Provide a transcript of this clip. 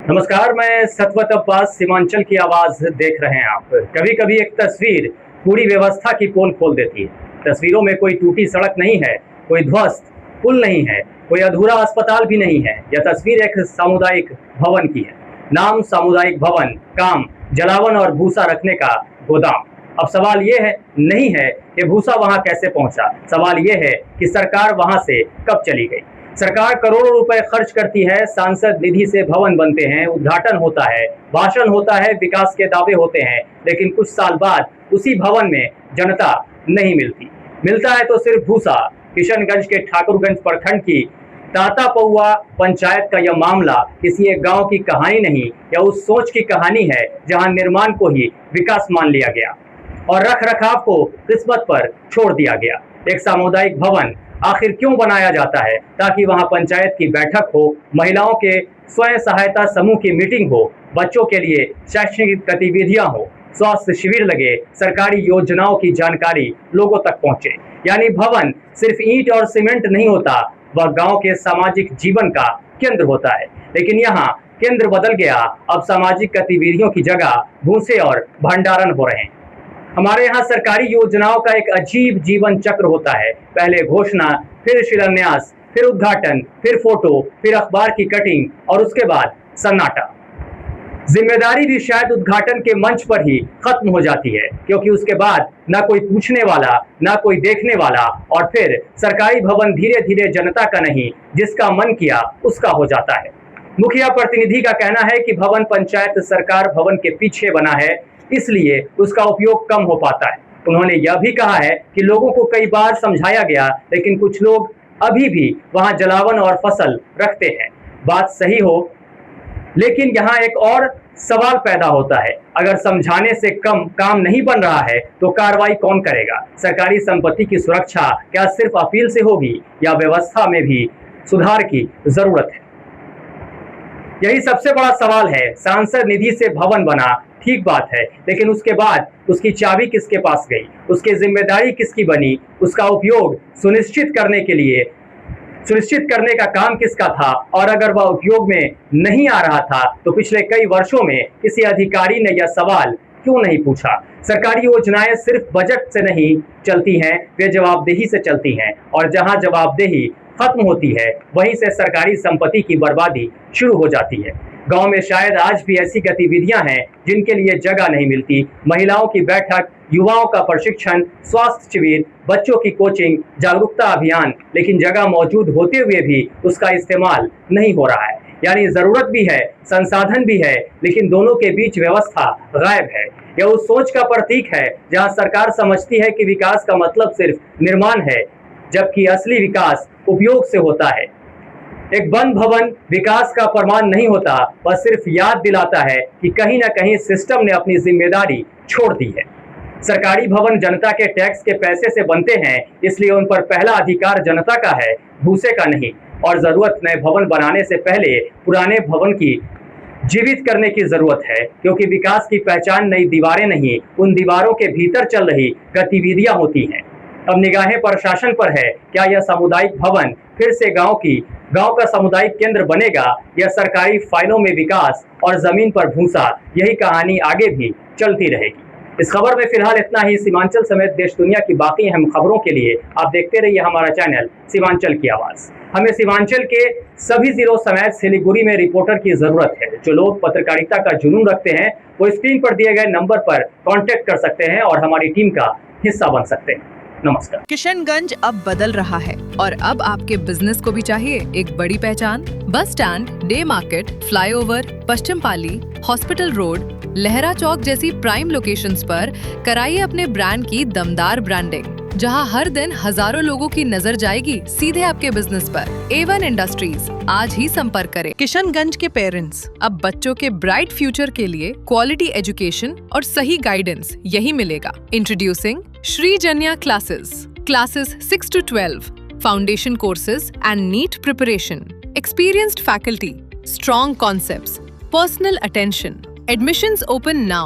नमस्कार, मैं सतवत अब्बास। सीमांचल की आवाज देख रहे हैं आप। कभी कभी एक तस्वीर पूरी व्यवस्था की पोल खोल देती है। तस्वीरों में कोई टूटी सड़क नहीं है, कोई ध्वस्त पुल नहीं है, कोई अधूरा अस्पताल भी नहीं है। यह तस्वीर एक सामुदायिक भवन की है। नाम सामुदायिक भवन, काम जलावन और भूसा रखने का गोदाम। अब सवाल ये है नहीं है कि भूसा वहां कैसे पहुंचा, सवाल ये है कि सरकार वहां से कब चली गई। सरकार करोड़ों रुपए खर्च करती है, सांसद निधि से भवन बनते हैं, उद्घाटन होता है, भाषण होता है, विकास के दावे होते हैं, लेकिन कुछ साल बाद उसी भवन में जनता नहीं मिलती। मिलता है तो सिर्फ भूसा। किशनगंज के ठाकुरगंज प्रखंड की तातापौआ पंचायत का यह मामला किसी एक गांव की कहानी नहीं, या उस सोच की कहानी है जहां निर्माण को ही विकास मान लिया गया और रख रखाव को किस्मत पर छोड़ दिया गया। एक सामुदायिक भवन आखिर क्यों बनाया जाता है? ताकि वहां पंचायत की बैठक हो, महिलाओं के स्वयं सहायता समूह की मीटिंग हो, बच्चों के लिए शैक्षणिक गतिविधियां हो, स्वास्थ्य शिविर लगे, सरकारी योजनाओं की जानकारी लोगों तक पहुंचे। यानी भवन सिर्फ ईंट और सीमेंट नहीं होता, वह गांव के सामाजिक जीवन का केंद्र होता है। लेकिन यहाँ केंद्र बदल गया। अब सामाजिक गतिविधियों की जगह भूसे और भंडारण हो रहे हैं। हमारे यहाँ सरकारी योजनाओं का एक अजीब जीवन चक्र होता है। पहले घोषणा, फिर शिलान्यास, फिर उद्घाटन, फिर फोटो, फिर अखबार की कटिंग और उसके बाद सन्नाटा। जिम्मेदारी भी शायद उद्घाटन के मंच पर ही खत्म हो जाती है, क्योंकि उसके बाद ना कोई पूछने वाला, ना कोई देखने वाला, और फिर सरकारी भवन धीरे धीरे जनता का नहीं, जिसका मन किया उसका हो जाता है। मुखिया प्रतिनिधि का कहना है कि भवन पंचायत सरकार भवन के पीछे बना है, इसलिए उसका उपयोग कम हो पाता है। उन्होंने यह भी कहा है कि लोगों को कई बार समझाया गया, लेकिन कुछ लोग अभी भी वहां जलावन और फसल रखते हैं। बात सही हो, लेकिन यहाँ एक और सवाल पैदा होता है। अगर समझाने से कम काम नहीं बन रहा है तो कार्रवाई कौन करेगा? सरकारी संपत्ति की सुरक्षा क्या सिर्फ अपील से होगी, या व्यवस्था में भी सुधार की जरूरत है? यही सबसे बड़ा सवाल है। सांसद निधि से भवन बना, ठीक बात है, लेकिन उसके बाद उसकी चाबी किसके पास गई? उसकी जिम्मेदारी किसकी बनी? उसका उपयोग सुनिश्चित करने का काम किसका था? और अगर वह उपयोग में नहीं आ रहा था तो पिछले कई वर्षों में किसी अधिकारी ने यह सवाल क्यों नहीं पूछा? सरकारी योजनाएं सिर्फ बजट से नहीं चलती हैं, वे जवाबदेही से चलती हैं, और जहां जवाबदेही खत्म होती है वहीं से सरकारी संपत्ति की बर्बादी शुरू हो जाती है। गांव में शायद आज भी ऐसी गतिविधियां हैं जिनके लिए जगह नहीं मिलती। महिलाओं की बैठक, युवाओं का प्रशिक्षण, स्वास्थ्य शिविर, बच्चों की कोचिंग, जागरूकता अभियान, लेकिन जगह मौजूद होते हुए भी उसका इस्तेमाल नहीं हो रहा है। यानी जरूरत भी है, संसाधन भी है, लेकिन दोनों के बीच व्यवस्था गायब है। यह उस सोच का प्रतीक है जहां सरकार समझती है कि विकास का मतलब सिर्फ निर्माण है, जबकि असली विकास उपयोग से होता है। एक बंद भवन विकास का प्रमाण नहीं होता, वह सिर्फ याद दिलाता है कि कहीं ना कहीं सिस्टम ने अपनी जिम्मेदारी छोड़ दी है। सरकारी भवन जनता के टैक्स के पैसे से बनते हैं, इसलिए उन पर पहला अधिकार जनता का है, भूसे का नहीं। और जरूरत नए भवन बनाने से पहले पुराने भवन की जीवित करने की जरूरत है, क्योंकि विकास की पहचान नई दीवारें नहीं, उन दीवारों के भीतर चल रही गतिविधियां होती हैं। अब निगाहें प्रशासन पर है। क्या यह सामुदायिक भवन फिर से गांव का सामुदायिक केंद्र बनेगा, या सरकारी फाइलों में विकास और जमीन पर भूसा? यही कहानी आगे भी चलती रहेगी। इस खबर में फिलहाल इतना ही। सीमांचल समेत देश दुनिया की बाकी अहम खबरों के लिए आप देखते रहिए हमारा चैनल सीमांचल की आवाज। हमें सीमांचल के सभी जिलों समेत सिलीगुड़ी में रिपोर्टर की जरूरत है। जो लोग पत्रकारिता का जुनून रखते हैं वो स्क्रीन पर दिए गए नंबर पर कॉन्टेक्ट कर सकते हैं और हमारी टीम का हिस्सा बन सकते हैं। नमस्कार। किशनगंज अब बदल रहा है, और अब आपके बिजनेस को भी चाहिए एक बड़ी पहचान। Bus stand, day market, flyover, Paschim Pali, hospital road, Lahra Chowk जैसी प्राइम लोकेशंस पर कराइए अपने ब्रांड की दमदार ब्रांडिंग, जहां हर दिन हजारों लोगों की नजर जाएगी सीधे आपके बिजनेस पर। A1 इंडस्ट्रीज, आज ही संपर्क करें। किशनगंज के पेरेंट्स, अब बच्चों के ब्राइट फ्यूचर के लिए क्वालिटी एजुकेशन और सही गाइडेंस यही मिलेगा। Introducing Shri Janya classes 6 to 12, foundation courses and NEET preparation, experienced faculty, strong concepts, personal attention. Admissions open now.